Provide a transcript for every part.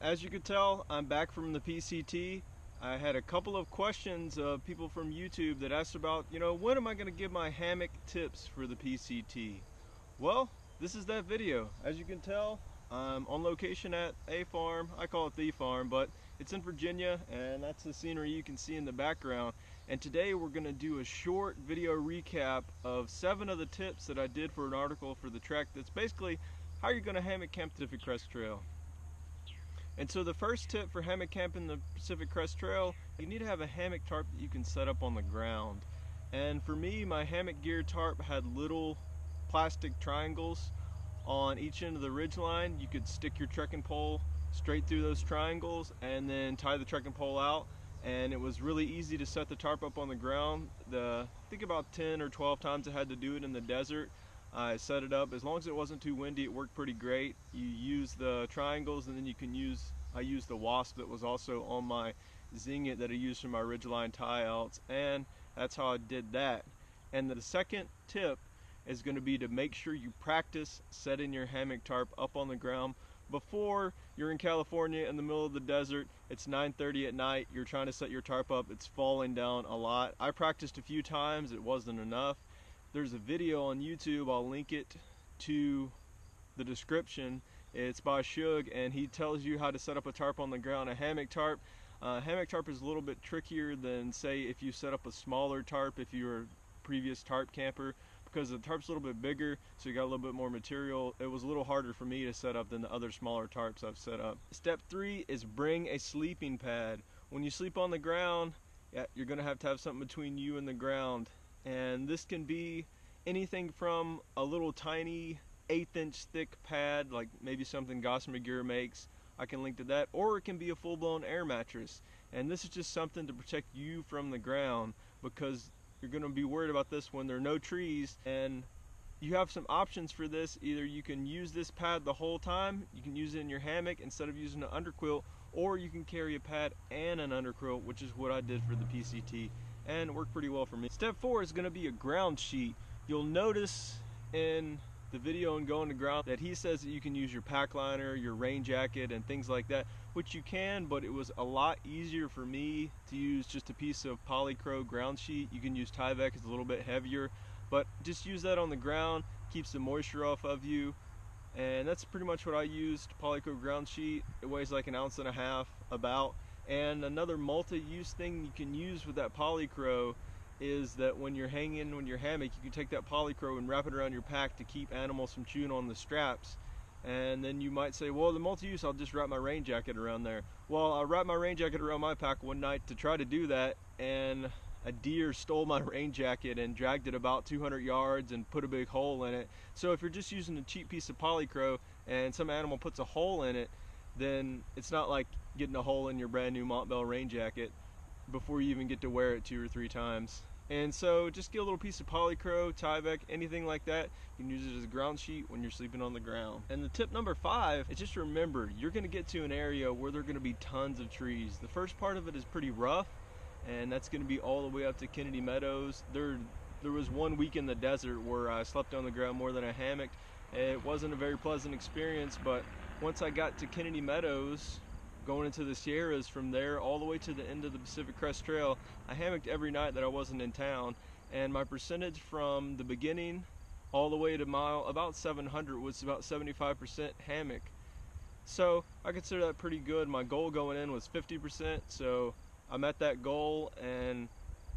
as you could tell, I'm back from the PCT. I had a couple of questions of people from YouTube that asked about, when am I going to give my hammock tips for the PCT? Well, this is that video. As you can tell, I'm on location at a farm. I call it the farm, but it's in Virginia, and that's the scenery you can see in the background. And today we're going to do a short video recap of 7 of the tips that I did for an article for the Trek that's basically how you're going to hammock camp the Pacific Crest Trail. And so the first tip for hammock camping the Pacific Crest Trail, you need to have a hammock tarp that you can set up on the ground. And for me, my hammock gear tarp had little plastic triangles on each end of the ridge line. You could stick your trekking pole straight through those triangles and then tie the trekking pole out. And it was really easy to set the tarp up on the ground. I think about 10 or 12 times I had to do it in the desert. I set it up. As long as it wasn't too windy, it worked pretty great. You use the triangles, and then I used the wasp that was also on my Zingit that I used for my ridgeline tie-outs, and that's how I did that. And the second tip is going to be to make sure you practice setting your hammock tarp up on the ground before you're in California in the middle of the desert. It's 9:30 at night, you're trying to set your tarp up, it's falling down a lot. I practiced a few times, it wasn't enough. There's a video on YouTube, I'll link it to the description. It's by Shug, and he tells you how to set up a tarp on the ground. A hammock tarp is a little bit trickier than, say, if you set up a smaller tarp if you're a previous tarp camper, because the tarp's a little bit bigger, so you got a little bit more material. It was a little harder for me to set up than the other smaller tarps I've set up. Step 3 is bring a sleeping pad. When you sleep on the ground, you're gonna have to have something between you and the ground. And this can be anything from a little tiny 1/8 inch thick pad, like maybe something Gossamer Gear makes. I can link to that. Or it can be a full-blown air mattress. And this is just something to protect you from the ground, because you're going to be worried about this when there are no trees. And you have some options for this. Either you can use this pad the whole time, you can use it in your hammock instead of using an underquilt, or you can carry a pad and an underquilt, which is what I did for the PCT, and it worked pretty well for me. Step 4 is going to be a ground sheet. You'll notice in the video on going to ground that he says that you can use your pack liner, your rain jacket, and things like that, which you can, but it was a lot easier for me to use just a piece of polycro ground sheet. You can use Tyvek, it's a little bit heavier, but just use that on the ground, keeps the moisture off of you. And that's pretty much what I used, polycro ground sheet. It weighs like 1.5 ounces about. And another multi-use thing you can use with that polycro is that when you're hanging on your hammock, you can take that polycro and wrap it around your pack to keep animals from chewing on the straps. And then you might say, well, the multi-use, I'll just wrap my rain jacket around there. Well, I wrapped my rain jacket around my pack one night to try to do that, and a deer stole my rain jacket and dragged it about 200 yards and put a big hole in it. So if you're just using a cheap piece of polycro and some animal puts a hole in it, then it's not like getting a hole in your brand new Montbell rain jacket before you even get to wear it 2 or 3 times. And so just get a little piece of polycro, Tyvek, anything like that. You can use it as a ground sheet when you're sleeping on the ground. And the tip number 5 is just remember, you're gonna get to an area where there are gonna be tons of trees. The first part of it is pretty rough, and that's gonna be all the way up to Kennedy Meadows. There was one week in the desert where I slept on the ground more than a hammock. It wasn't a very pleasant experience, but once I got to Kennedy Meadows, going into the Sierras, from there all the way to the end of the Pacific Crest Trail, I hammocked every night that I wasn't in town, and my percentage from the beginning all the way to mile about 700 was about 75% hammock. So I consider that pretty good. My goal going in was 50%, so I met that goal, and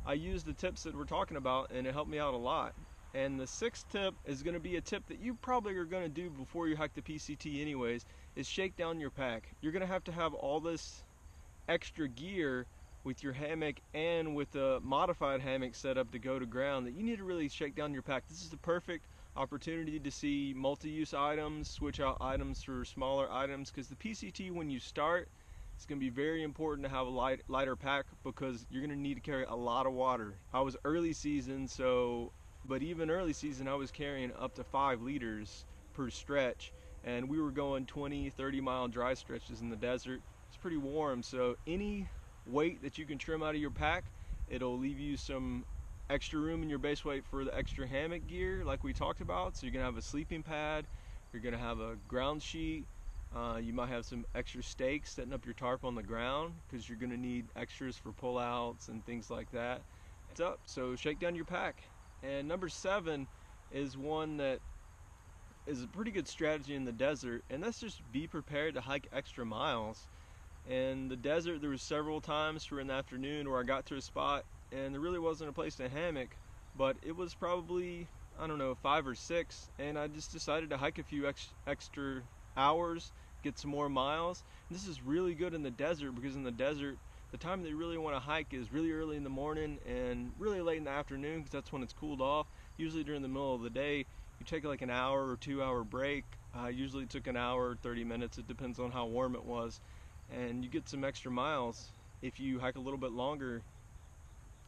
I used the tips that we're talking about, and it helped me out a lot. And the 6th tip is going to be a tip that you probably are going to do before you hike the PCT anyways, is shake down your pack. You're going to have all this extra gear with your hammock and with a modified hammock setup to go to ground that you need to really shake down your pack. This is the perfect opportunity to see multi-use items, switch out items for smaller items, because the PCT, when you start, it's going to be very important to have a lighter pack, because you're going to need to carry a lot of water. I was early season, but even early season I was carrying up to 5 liters per stretch, and we were going 20-30 mile dry stretches in the desert. It's pretty warm, so any weight that you can trim out of your pack, it'll leave you some extra room in your base weight for the extra hammock gear like we talked about. So you're gonna have a sleeping pad, you're gonna have a ground sheet, You might have some extra stakes setting up your tarp on the ground because you're going to need extras for pullouts and things like that. It's up, so shake down your pack. And number 7 is one that is a pretty good strategy in the desert, and that's just be prepared to hike extra miles. In the desert, there was several times during the afternoon where I got to a spot and there really wasn't a place to hammock, but it was probably, I don't know, 5 or 6, and I just decided to hike a few extra hours, get some more miles. And this is really good in the desert because in the desert, the time that you really want to hike is really early in the morning and really late in the afternoon because that's when it's cooled off. Usually during the middle of the day, you take like an hour or 2 hour break. Usually it took an hour or 30 minutes. It depends on how warm it was. And you get some extra miles if you hike a little bit longer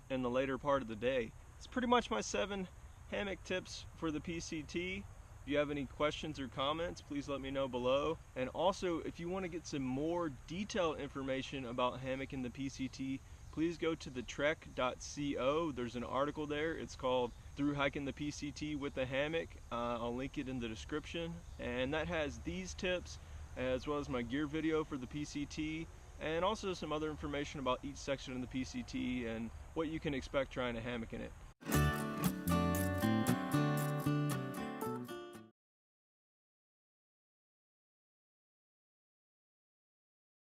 in the later part of the day. It's pretty much my 7 hammock tips for the PCT. If you have any questions or comments, please let me know below. And also, if you want to get some more detailed information about hammock in the PCT, please go to the trek.co. There's an article there. It's called Thru-hiking the PCT with a hammock. I'll link it in the description. And that has these tips, as well as my gear video for the PCT, and also some other information about each section in the PCT and what you can expect trying to hammock in it.